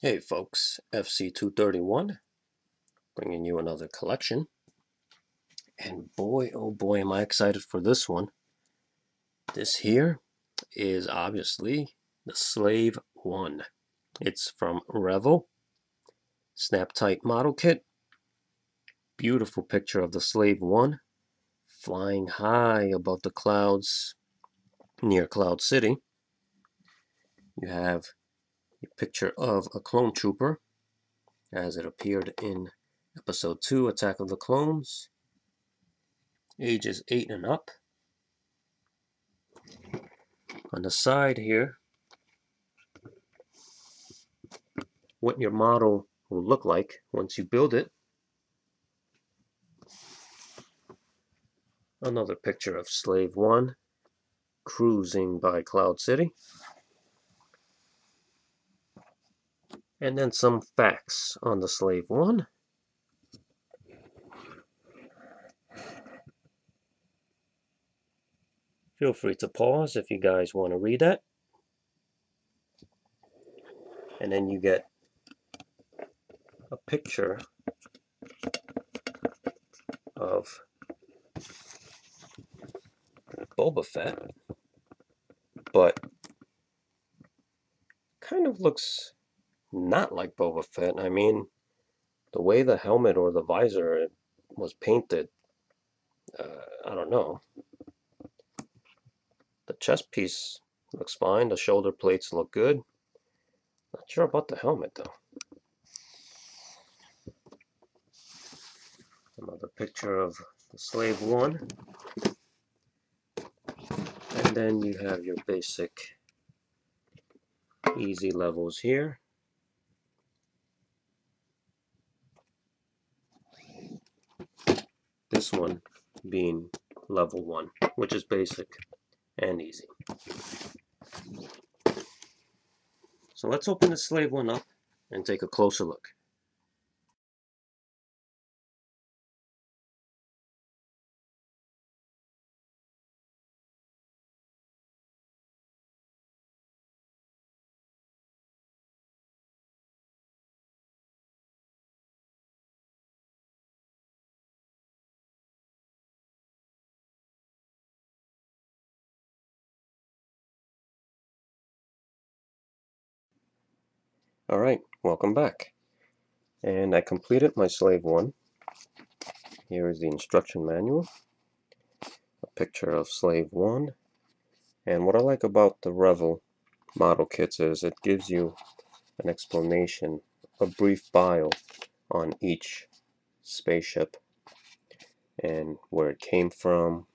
Hey folks, FC231 bringing you another collection. And boy, oh boy, am I excited for this one. This here is obviously the Slave 1. It's from Revell, Snap Tight Model Kit. Beautiful picture of the Slave 1 flying high above the clouds near Cloud City. You have a picture of a clone trooper as it appeared in Episode 2, Attack of the Clones. Ages 8 and up. On the side here, what your model will look like once you build it. Another picture of Slave 1 cruising by Cloud City. And then some facts on the Slave 1. Feel free to pause if you guys want to read that. And then you get a picture of Boba Fett, but kind of looks not like Boba Fett. I mean, the way the helmet or the visor was painted, I don't know. The chest piece looks fine. The shoulder plates look good. Not sure about the helmet though. Another picture of the Slave 1. And then you have your basic easy levels here. This one being level 1, which is basic and easy. So let's open the Slave 1 up and take a closer look. Alright, welcome back. And I completed my Slave 1. Here is the instruction manual. A picture of Slave 1. And what I like about the Revell model kits is it gives you an explanation, a brief bio on each spaceship and where it came from,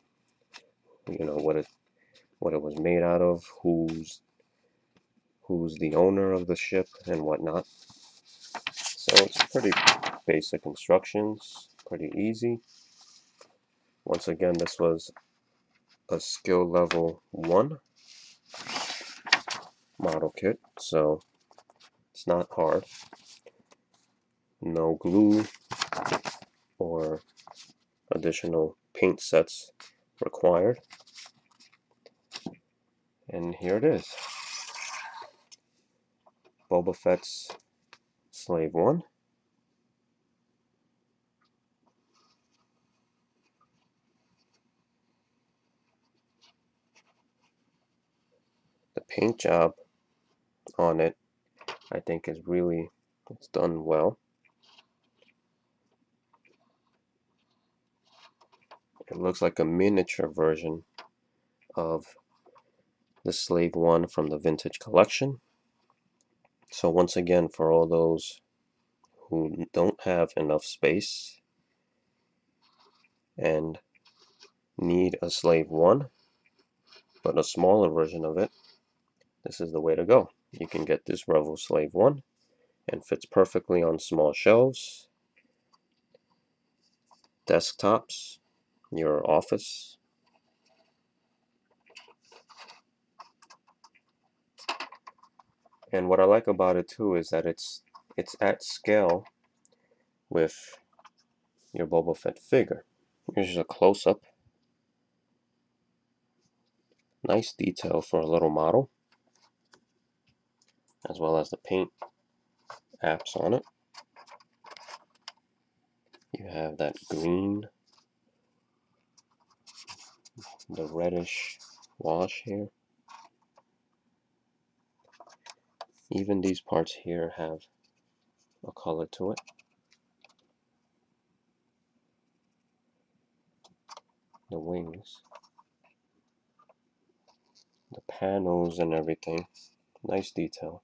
you know, what it was made out of, who's the owner of the ship and whatnot. So it's pretty basic instructions, pretty easy. Once again, this was a skill level 1 model kit, so it's not hard. No glue or additional paint sets required. And here it is. Boba Fett's Slave 1. The paint job on it, I think, is really, it's done well. It looks like a miniature version of the Slave 1 from the Vintage Collection. So once again, for all those who don't have enough space and need a Slave 1, but a smaller version of it, this is the way to go. You can get this Revell Slave 1 and fits perfectly on small shelves, desktops, your office. And what I like about it too is that it's at scale with your Boba Fett figure. Here's a close-up. Nice detail for a little model, as well as the paint apps on it. You have that green, the reddish wash here. Even these parts here have a color to it. The wings, the panels and everything. Nice detail.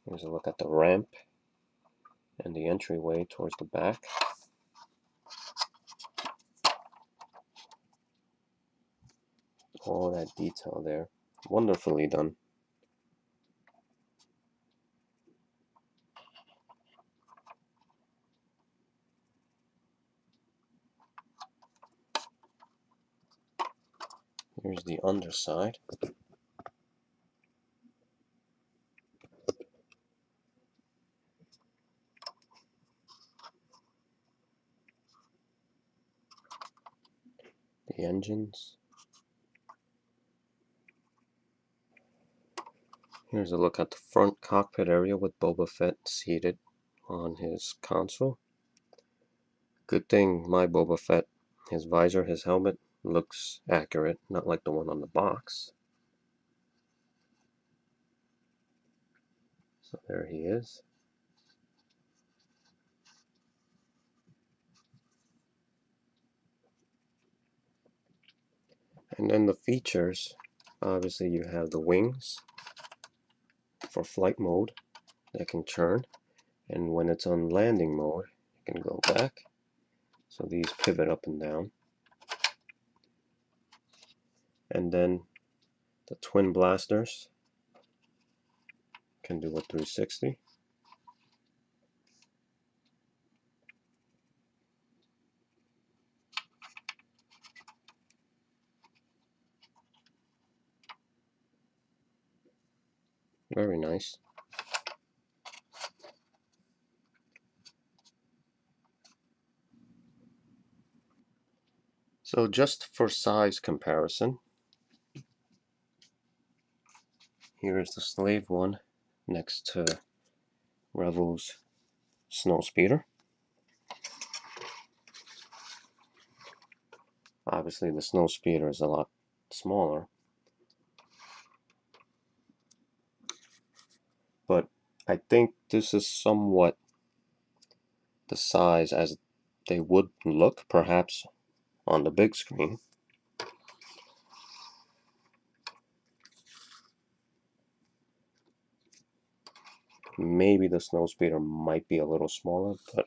Here's a look at the ramp and the entryway towards the back. All that detail there. Wonderfully done. Here's the underside. The engines. Here's a look at the front cockpit area with Boba Fett seated on his console. Good thing my Boba Fett, his visor, his helmet, looks accurate, not like the one on the box. So there he is. And then the features, obviously you have the wings for flight mode that can turn, and when it's on landing mode you can go back, so these pivot up and down. And then the twin blasters can do a 360. Very nice. So just for size comparison, here is the Slave One next to Revell's Snowspeeder. Obviously the Snowspeeder is a lot smaller, but I think this is somewhat the size as they would look perhaps on the big screen. Maybe the Snowspeeder might be a little smaller, but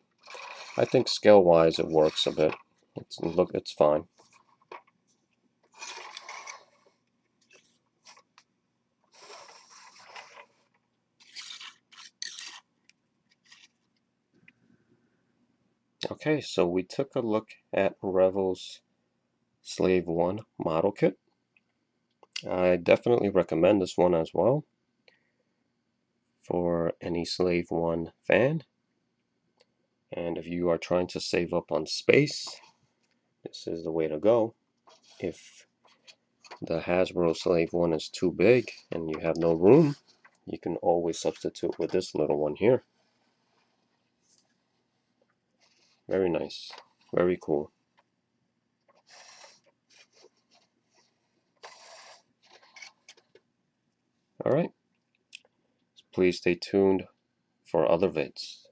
I think scale-wise it works a bit. It's fine. Okay, so we took a look at Revell's Slave One model kit. I definitely recommend this one as well for any Slave One fan. And if you are trying to save up on space, this is the way to go. If the Hasbro Slave One is too big and you have no room, you can always substitute with this little one here. Very nice. Very cool. Alright. Please stay tuned for other vids.